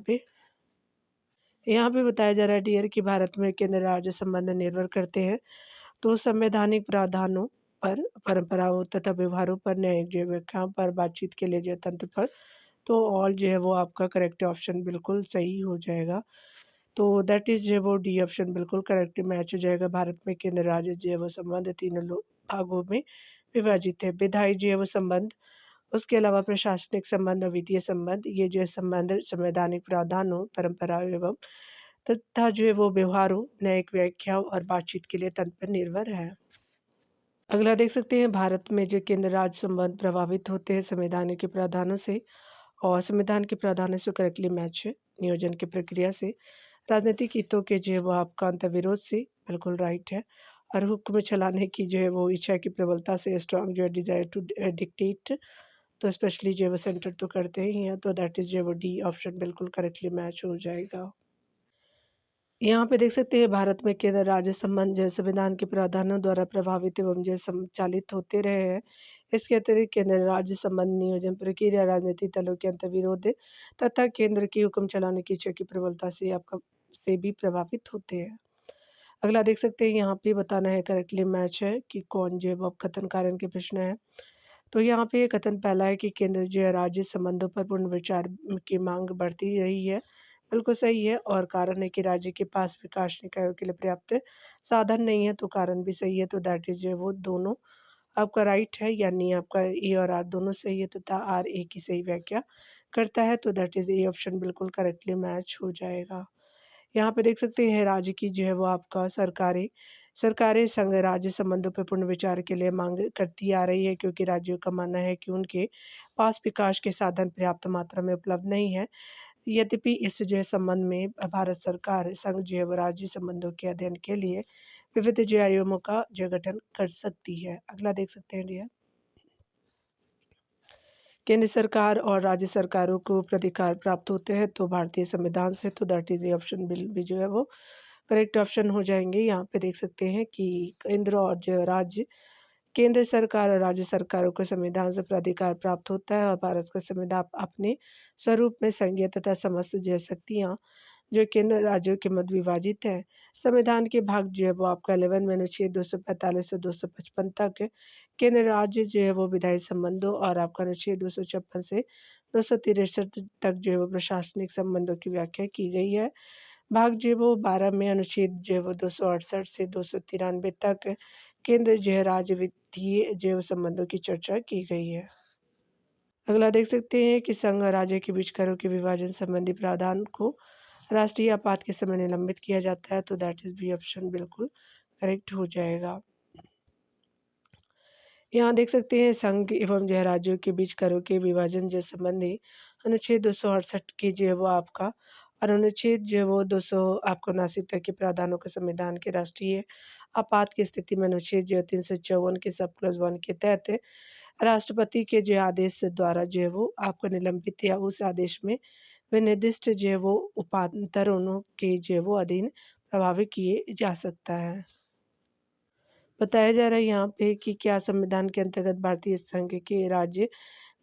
पे बताया जा रहा है डियर कि भारत में केंद्र राज्य संबंध निर्भर करते हैं तो संवैधानिक प्रावधानों पर, परंपराओं तथा व्यवहारों पर, न्यायिक जो व्याख्याओं पर, बातचीत के लिए जो तंत्र पर तो ऑल जो है वो आपका करेक्ट ऑप्शन बिल्कुल सही हो जाएगा। तो दैट इज़ जो है वो डी ऑप्शन बिल्कुल करेक्ट मैच हो जाएगा। भारत में केंद्र राज्य जो है वो संबंध तीनों भागों में विभाजित है। विधायी जो है वो संबंध, उसके अलावा प्रशासनिक संबंध और वित्तीय संबंध, ये जो है संबंध संवैधानिक प्रावधानों, परंपराओं एवं तथा जो है वो व्यवहारों, न्यायिक व्याख्याओं और बातचीत के लिए तंत्र पर निर्भर है। अगला देख सकते हैं, भारत में जो केंद्र राज्य संबंध प्रभावित होते हैं संवैधानिक के प्रावधानों से, और संविधान के प्रावधानों से करेक्टली मैच है। नियोजन की प्रक्रिया से, राजनीतिक हितों के जो है वो आपका अंतर्विरोध से, बिल्कुल राइट है। और हुक्म चलाने की जो है वो इच्छा की प्रबलता से, स्ट्रॉन्ग जो है डिजायर टू डिक्टेट, तो स्पेशली जो है वो सेंटर तो करते ही हैं, तो दैट इज जो है वो डी ऑप्शन बिल्कुल करेक्टली मैच हो जाएगा। यहाँ पे देख सकते हैं, भारत में केंद्र राज्य संबंध जो है संविधान के प्रावधानों द्वारा प्रभावित एवं जो है संचालित होते रहे हैं। इसके अतिरिक्त केंद्र राज्य संबंध नियोजन प्रक्रिया राजनीतिक दलों के अंतर्विरोध तथा केंद्र की हुक्म चलाने की इच्छा की प्रबलता से आपका से भी प्रभावित होते हैं। अगला देख सकते हैं, यहाँ पे बताना है करेक्टली मैच है कि कौन जो है वो कथन कारण के प्रश्न है। तो यहाँ पे कथन पहला है कि केंद्र जो है राज्य संबंधों पर पुनर्विचार की मांग बढ़ती रही है, बिल्कुल सही है। और कारण है कि राज्य के पास विकास निकायों के लिए पर्याप्त साधन नहीं है, तो कारण भी सही है। तो दैट इज जो है वो दोनों आपका राइट है, यानी आपका ए और आर दोनों सही है तथा आर ए की सही व्याख्या करता है, तो दैट इज ए ऑप्शन बिल्कुल करेक्टली मैच हो जाएगा। यहाँ पे देख सकते हैं, राज्य की जो है वो आपका सरकारें सरकारें संघ राज्य संबंधों पर पुनर्विचार के लिए मांग करती आ रही है, क्योंकि राज्यों का मानना है कि उनके पास विकास के साधन पर्याप्त मात्रा में उपलब्ध नहीं है। यद्यपि इस जो है संबंध में भारत सरकार संघ जो है वो राज्य संबंधों के अध्ययन के लिए विविध जो आयोगों का जो गठन कर सकती है। अगला देख सकते हैं डियर, केंद्र सरकार और राज्य सरकारों को प्राधिकार प्राप्त होते हैं तो भारतीय संविधान से, तो दैट इज ऑप्शन बिल भी जो है वो करेक्ट ऑप्शन हो जाएंगे। यहाँ पे देख सकते हैं कि केंद्र और जो राज्य, केंद्र सरकार और राज्य सरकारों को संविधान से प्राधिकार प्राप्त होता है, और भारत का संविधान अपने स्वरूप में संघीय तथा समस्त जो शक्तियाँ जो केंद्र राज्यों के मध्य विभाजित है। संविधान के भाग जो है वो आपका 11 में अनुच्छेद 245 से 255 तक केंद्र राज्य जो है वो विधायी संबंधों, और आपका अनुच्छेद 256 से 263 तक जो है वो प्रशासनिक संबंधों की व्याख्या की गई है। भाग जो है वो 12 में अनुच्छेद जो है वो 268 से 293 तक केंद्र जो है राज्य वित्तीय जो है वो संबंधों की चर्चा की गई है। अगला देख सकते हैं कि संघ और राज्य के बीच करों के विभाजन संबंधी प्रावधान को राष्ट्रीय आपात के समय निलंबित किया जाता है, तो दैट इज बी ऑप्शन बिल्कुल करेक्ट हो जाएगा। यहाँ देख सकते हैं, संघ एवं जो है राज्यों के बीच करों के विभाजन जो संबंधी अनुच्छेद 268 की जो है वो आपका, और अनुच्छेद जो है वो 200 आपको 79 तक के प्रावधानों के संविधान के राष्ट्रीय आपात की स्थिति में अनुच्छेद जो है 354 के सब क्लॉज 1 के तहत राष्ट्रपति के जो आदेश द्वारा जो है वो आपको निलंबित या उस आदेश में विनिर्दिष्ट जो है वो उपांतरों के जो है वो अधीन प्रभावित किए जा सकता है। बताया जा रहा है यहाँ पे कि क्या संविधान के अंतर्गत भारतीय संघ के राज्य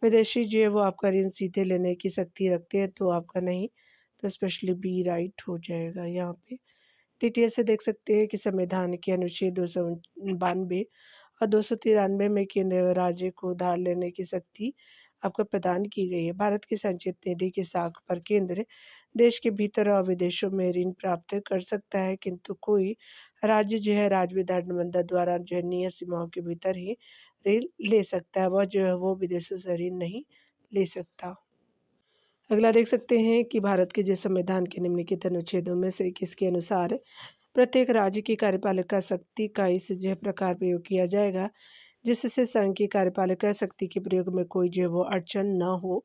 विदेशी जो है वो आपका ऋण सीधे लेने की शक्ति रखते हैं, तो आपका नहीं, तो स्पेशली बी राइट हो जाएगा। यहाँ पे डिटेल से देख सकते हैं कि संविधान के अनुच्छेद 292 और 293 में केंद्र राज्य को उधार लेने की शक्ति आपको प्रदान की गई है। भारत की संचित निधि की साख पर केंद्र देश के भीतर और विदेशों में ऋण प्राप्त कर सकता है, किंतु कोई राज्य जो है राज्य विधानमंडल द्वारा जो है नियत सीमाओं के भीतर ही ऋण ले सकता है, वह जो है वो विदेशों से ऋण नहीं ले सकता। अगला देख सकते हैं कि भारत के जिस संविधान के निम्नलिखित अनुच्छेदों में से किसके अनुसार प्रत्येक राज्य की कार्यपालिका शक्ति का इस जो प्रकार प्रयोग किया जाएगा जिससे संघ की कार्यपालिका शक्ति के प्रयोग में कोई जो है वो अड़चन न हो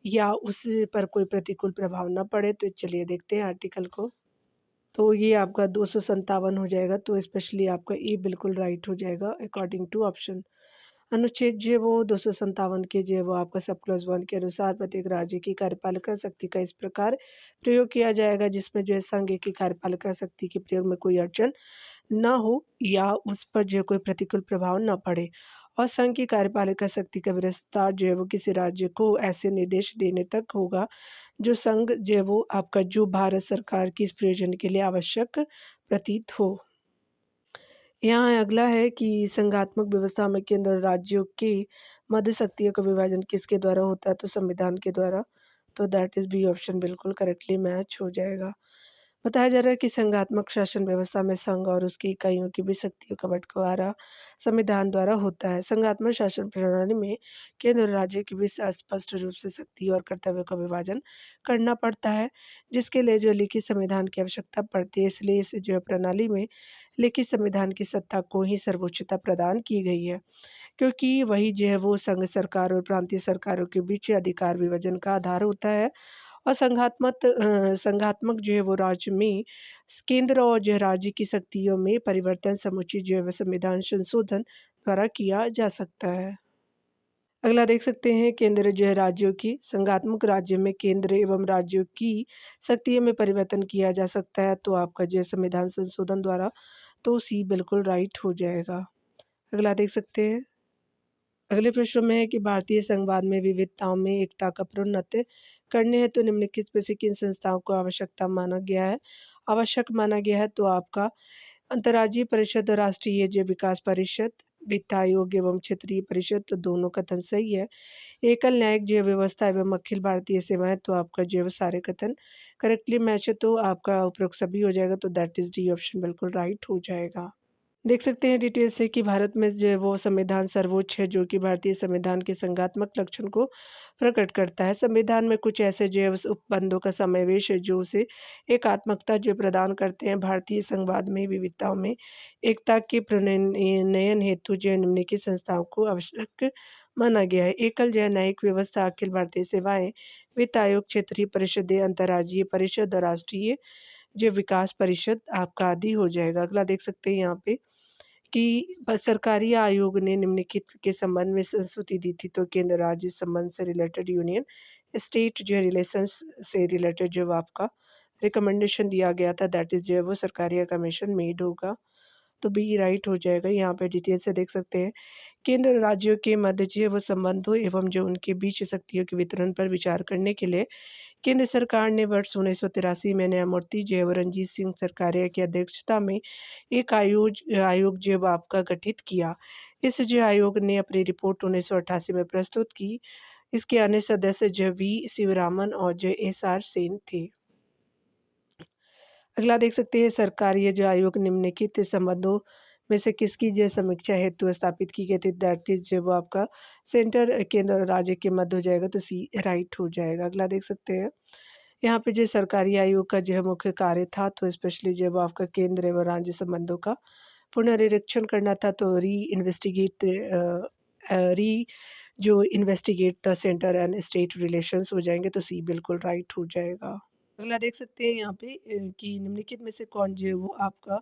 या उस पर कोई प्रतिकूल प्रभाव न पड़े। तो चलिए देखते हैं आर्टिकल को। तो ये आपका 257 हो जाएगा, तो स्पेशली आपका ए बिल्कुल राइट हो जाएगा अकॉर्डिंग टू ऑप्शन। अनुच्छेद जो है वो 257 के जो है वो आपका सब क्लॉज 1 के अनुसार प्रत्येक राज्य की कार्यपालिका शक्ति का इस प्रकार प्रयोग किया जाएगा जिसमें जो है संघ की कार्यपालिका शक्ति के प्रयोग में कोई अड़चन ना हो या उस पर जो है कोई प्रतिकूल प्रभाव ना पड़े, और संघ की कार्यपालिका शक्ति का विस्तार जो है वो किसी राज्य को ऐसे निर्देश देने तक होगा जो संघ जो है वो आपका जो भारत सरकार की इस प्रयोजन के लिए आवश्यक प्रतीत हो। यहाँ अगला है कि संघात्मक व्यवस्था में केंद्र और राज्यों की मध्य शक्तियों का विभाजन किसके द्वारा होता है, तो संविधान के द्वारा। तो दैट इज़ बी ऑप्शन बिल्कुल करेक्टली मैच हो जाएगा। बताया जा रहा है कि संघात्मक शासन व्यवस्था में संघ और उसकी इकाइयों की भी शक्तियों का बंटवारा संविधान द्वारा होता है। संघात्मक शासन प्रणाली में केंद्र और राज्य के बीच स्पष्ट रूप से शक्ति और कर्तव्यों का विभाजन करना पड़ता है, जिसके लिए जो लिखित संविधान की आवश्यकता पड़ती है। इसलिए इस जो प्रणाली में लिखित संविधान की सत्ता को ही सर्वोच्चता प्रदान की गई है, क्योंकि वही जो है वो संघ सरकार और प्रांतीय सरकारों के बीच अधिकार विभाजन का आधार होता है। और संघात्मक जो है वो राज्य में केंद्र और जो है राज्य की शक्तियों में परिवर्तन समुचित जो है वो संविधान संशोधन द्वारा किया जा सकता है। अगला देख सकते हैं केंद्र जो है राज्यों की संघात्मक राज्य में केंद्र एवं राज्यों की शक्तियों में परिवर्तन किया जा सकता है, तो आपका जो है संविधान संशोधन द्वारा, तो सी बिल्कुल राइट हो जाएगा। अगला देख सकते हैं। अगले प्रश्न में है कि भारतीय संघवाद में विविधताओं में एकता का प्रोन्नति करने हेतु निम्नलिखित में से किन संस्थाओं को आवश्यक माना गया है, तो आपका अंतर्राज्यीय परिषद, राष्ट्रीय जैव विकास परिषद, वित्त आयोग एवं क्षेत्रीय परिषद, तो दोनों कथन सही है। एकल न्यायिक जैव व्यवस्था एवं अखिल भारतीय सेवाएं, तो आपका जैव सारे कथन करेक्टली मैच है, तो आपका उपरोक्त सभी हो जाएगा, तो दैट इज डी ऑप्शन बिल्कुल राइट हो जाएगा। देख सकते हैं डिटेल से कि भारत में जो है वो संविधान सर्वोच्च है, जो कि भारतीय संविधान के संघात्मक लक्षण को प्रकट करता है। संविधान में कुछ ऐसे जो है उस उपबंधों का समावेश है जो उसे एकात्मकता जो प्रदान करते हैं। भारतीय संघवाद में विविधताओं में एकता के प्रणयन हेतु जो है निम्नलिखित संस्थाओं को आवश्यक माना गया है। एकल जो है न्यायिक व्यवस्था, अखिल भारतीय सेवाएं, वित्त आयोग, क्षेत्रीय परिषदें, अंतर्राज्यीय परिषद और राष्ट्रीय जो विकास परिषद आपका आदि हो जाएगा। अगला देख सकते हैं यहाँ पे कि सरकारी आयोग ने निम्नलिखित के संबंध में संस्तुति दी थी, तो केंद्र राज्य संबंध से रिलेटेड यूनियन स्टेट जो रिलेशंस से रिलेटेड जो आपका रिकमेंडेशन दिया गया था, दैट इज जो है वो सरकारी कमीशन मेड होगा, तो बी राइट हो जाएगा। यहाँ पे डिटेल से देख सकते हैं केंद्र और राज्यों के मध्य जो है वो संबंधों एवं जो उनके बीच शक्तियों के वितरण पर विचार करने के लिए केंद्र सरकार ने वर्ष 1983 में न्यायमूर्ति जय रणजीत सिंह सरकारिया की अध्यक्षता में एक आयोग जो है आपका गठित किया। इस जो आयोग ने अपनी रिपोर्ट 1988 में प्रस्तुत की। इसके अन्य सदस्य जो वी शिवरामन और जो एस आर सेन थे। अगला देख सकते हैं सरकारी जो आयोग निम्नलिखित संबंधों में से किसकी जो समीक्षा हेतु स्थापित की गई थी, दैट इज जो वो आपका सेंटर केंद्र और राज्य के मध्य हो जाएगा, तो सी राइट हो जाएगा। अगला देख सकते हैं यहाँ पे जो सरकारी आयोग का जो है मुख्य कार्य था, तो स्पेशली जो वो आपका केंद्र एवं राज्य संबंधों का पुनरीक्षण करना था, तो री जो investigate the centre and state relations हो जाएंगे, तो सी बिल्कुल राइट हो जाएगा। अगला देख सकते हैं यहाँ पे कि निम्नलिखित में से कौन जो है वो आपका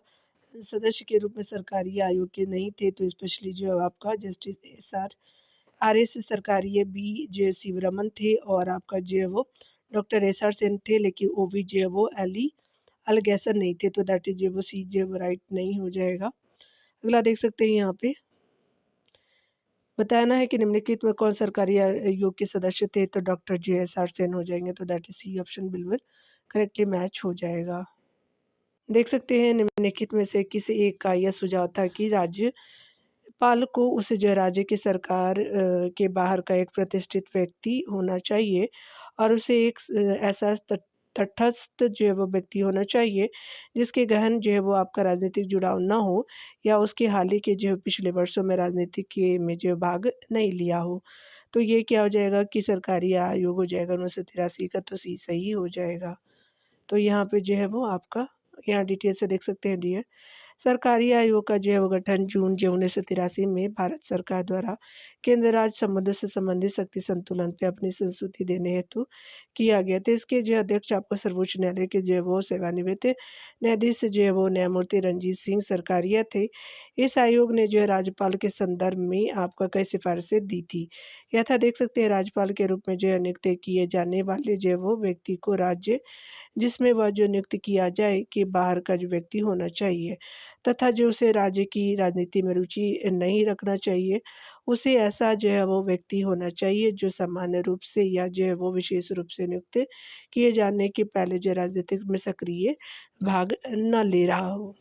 सदस्य के रूप में सरकारी आयोग के नहीं थे, तो स्पेशली जो है आपका जस्टिस आर एस सरकारी बी जे शिवरमन थे, और आपका जो है वो डॉक्टर एस आर सेन थे, लेकिन ओ वी जो है वो एली अलगैसन नहीं थे, तो दैट इज जो वो सी जो वो राइट नहीं हो जाएगा। अगला देख सकते हैं यहाँ पे बताना है कि निम्नलिखित में कौन सरकारी आयोग के सदस्य थे, तो डॉक्टर जे एस आर सेन हो जाएंगे, तो दैट इज सी ऑप्शन बिल्कुल करेक्टली मैच हो जाएगा। देख सकते हैं निम्नलिखित में से किसी एक का यह सुझाव था कि राज्यपाल को उस जो राज्य की सरकार के बाहर का एक प्रतिष्ठित व्यक्ति होना चाहिए, और उसे एक ऐसा तटस्थ जो है वो व्यक्ति होना चाहिए जिसके गहन जो है वो आपका राजनीतिक जुड़ाव ना हो, या उसके हाल ही के जो है पिछले वर्षों में राजनीति के में जो भाग नहीं लिया हो, तो ये क्या हो जाएगा कि सरकारी आयोग हो जाएगा 1983 का, तो सी सही हो जाएगा। तो यहाँ पे जो है वो आपका यहाँ डिटेल से देख सकते हैं डियर। सरकारी आयोग का जो है वो गठन जून जो 1983 में भारत सरकार द्वारा केंद्र राज्य संबंधों से संबंधित शक्ति संतुलन पे अपनी संस्तुति देने हेतु किया गया था। इसके जो अध्यक्ष आपको सर्वोच्च न्यायालय के जो है वो सेवानिवृत्त न्यायाधीश जो है वो न्यायमूर्ति रणजीत सिंह सरकारिया थे। इस आयोग ने जो है राज्यपाल के संदर्भ में आपका कई सिफारिशें दी थी। यह था देख सकते हैं राज्यपाल के रूप में जो है नियुक्त किए जाने वाले जो है वो व्यक्ति को राज्य जिसमें वह जो नियुक्त किया जाए कि बाहर का जो व्यक्ति होना चाहिए, तथा जो उसे राज्य की राजनीति में रुचि नहीं रखना चाहिए, उसे ऐसा जो है वो व्यक्ति होना चाहिए जो सामान्य रूप से या जो है वो विशेष रूप से नियुक्त किए जाने के पहले जो राजनीतिक में सक्रिय भाग न ले रहा हो।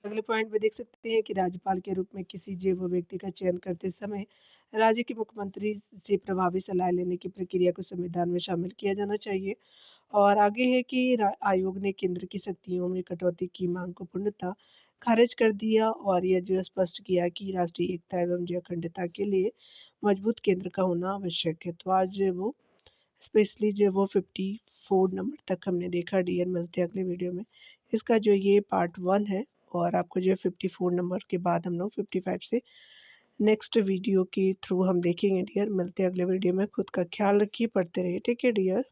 अगले पॉइंट में देख सकते हैं कि राज्यपाल के रूप में किसी जो वो व्यक्ति का चयन करते समय राज्य के मुख्यमंत्री से प्रभावी सलाह लेने की प्रक्रिया को संविधान में शामिल किया जाना चाहिए। और आगे है कि आयोग ने केंद्र की शक्तियों में कटौती की मांग को पूर्णतः खारिज कर दिया और यह जो स्पष्ट किया कि राष्ट्रीय एकता एवं जो अखंडता के लिए मजबूत केंद्र का होना आवश्यक है। तो आज वो स्पेशली जो वो 54 नंबर तक हमने देखा डियर। मिलते हैं अगले वीडियो में। इसका जो ये पार्ट 1 है और आपको जो 54 नंबर के बाद हम लोग 55 से नेक्स्ट वीडियो के थ्रू हम देखेंगे डियर। मिलते हैं अगले वीडियो में। खुद का ख्याल रखिए, पढ़ते रहिए। Take care dear.